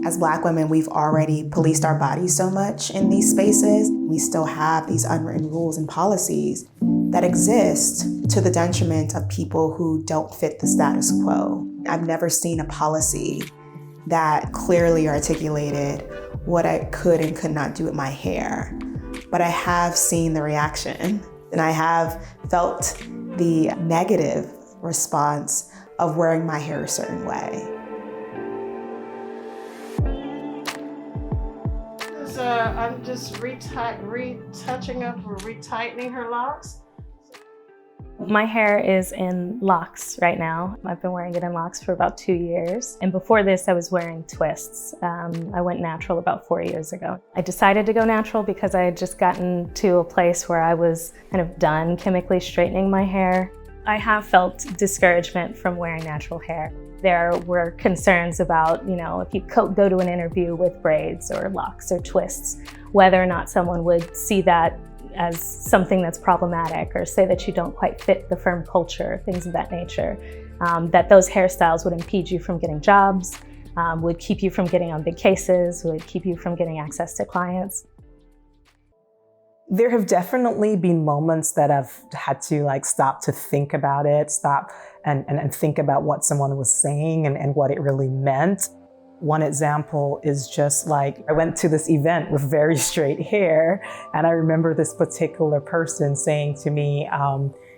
As Black women, we've already policed our bodies so much in these spaces. We still have these unwritten rules and policies that exist to the detriment of people who don't fit the status quo. I've never seen a policy that clearly articulated what I could and could not do with my hair. But I have seen the reaction, and I have felt the negative response of wearing my hair a certain way. I'm just retouching up or retightening her locks. My hair is in locks right now. I've been wearing it in locks for about 2 years. And before this, I was wearing twists. I went natural about 4 years ago. I decided to go natural because I had just gotten to a place where I was kind of done chemically straightening my hair. I have felt discouragement from wearing natural hair. There were concerns about, if you go to an interview with braids or locks or twists, whether or not someone would see that as something that's problematic or say that you don't quite fit the firm culture, things of that nature. That those hairstyles would impede you from getting jobs, would keep you from getting on big cases, would keep you from getting access to clients. There have definitely been moments that I've had to stop to think about it, stop and think about what someone was saying and what it really meant. One example is just I went to this event with very straight hair, and I remember this particular person saying to me,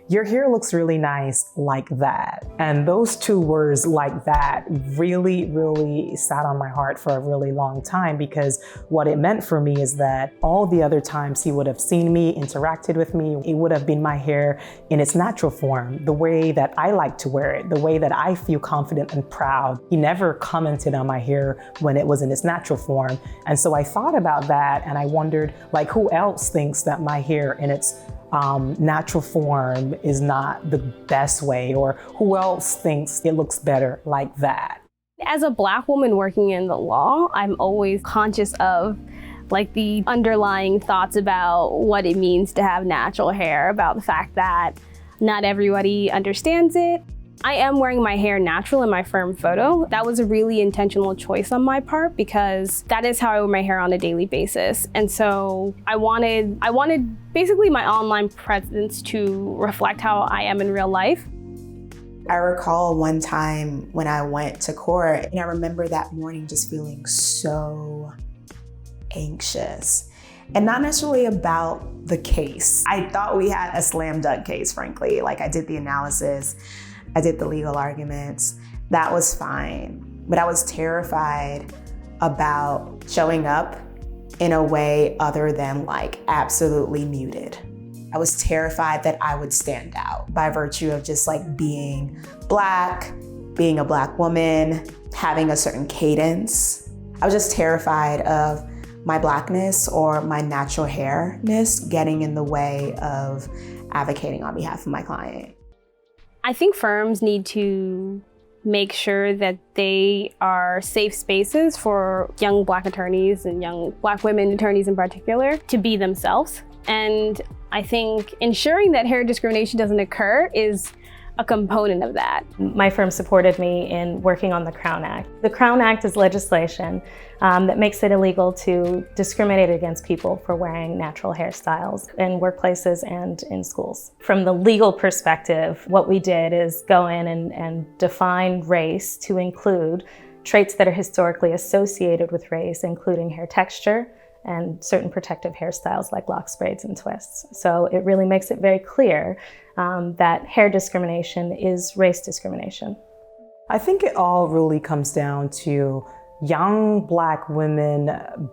"Your hair looks really nice like that." And those two words, "like that," really, really sat on my heart for a really long time, because what it meant for me is that all the other times he would have seen me, interacted with me, it would have been my hair in its natural form, the way that I like to wear it, the way that I feel confident and proud. He never commented on my hair when it was in its natural form. And so I thought about that, and I wondered, who else thinks that my hair in its natural form is not the best way, or who else thinks it looks better like that? As a Black woman working in the law, I'm always conscious of the underlying thoughts about what it means to have natural hair, about the fact that not everybody understands it. I am wearing my hair natural in my firm photo. That was a really intentional choice on my part, because that is how I wear my hair on a daily basis. And so I wanted basically my online presence to reflect how I am in real life. I recall one time when I went to court, and I remember that morning just feeling so anxious. And not necessarily about the case. I thought we had a slam dunk case, frankly. I did the analysis, I did the legal arguments, that was fine. But I was terrified about showing up in a way other than absolutely muted. I was terrified that I would stand out by virtue of just being Black, being a Black woman, having a certain cadence. I was just terrified of my Blackness or my natural hairness getting in the way of advocating on behalf of my client. I think firms need to make sure that they are safe spaces for young Black attorneys and young Black women attorneys in particular to be themselves. And I think ensuring that hair discrimination doesn't occur is a component of that. My firm supported me in working on the Crown Act. The Crown Act is legislation that makes it illegal to discriminate against people for wearing natural hairstyles in workplaces and in schools. From the legal perspective, what we did is go in and define race to include traits that are historically associated with race, including hair texture and certain protective hairstyles like locks, braids, and twists. So it really makes it very clear that hair discrimination is race discrimination. I think it all really comes down to young Black women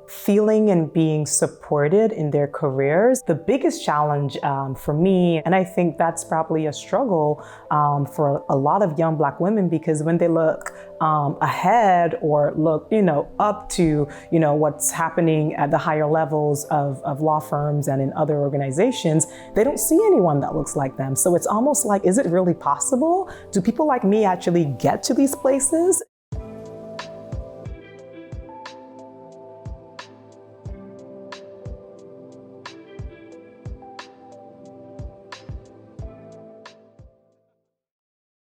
feeling and being supported in their careers. The biggest challenge for me, and I think that's probably a struggle for a lot of young Black women, because when they look ahead or look, up to, what's happening at the higher levels of law firms and in other organizations, they don't see anyone that looks like them. So it's almost is it really possible? Do people like me actually get to these places?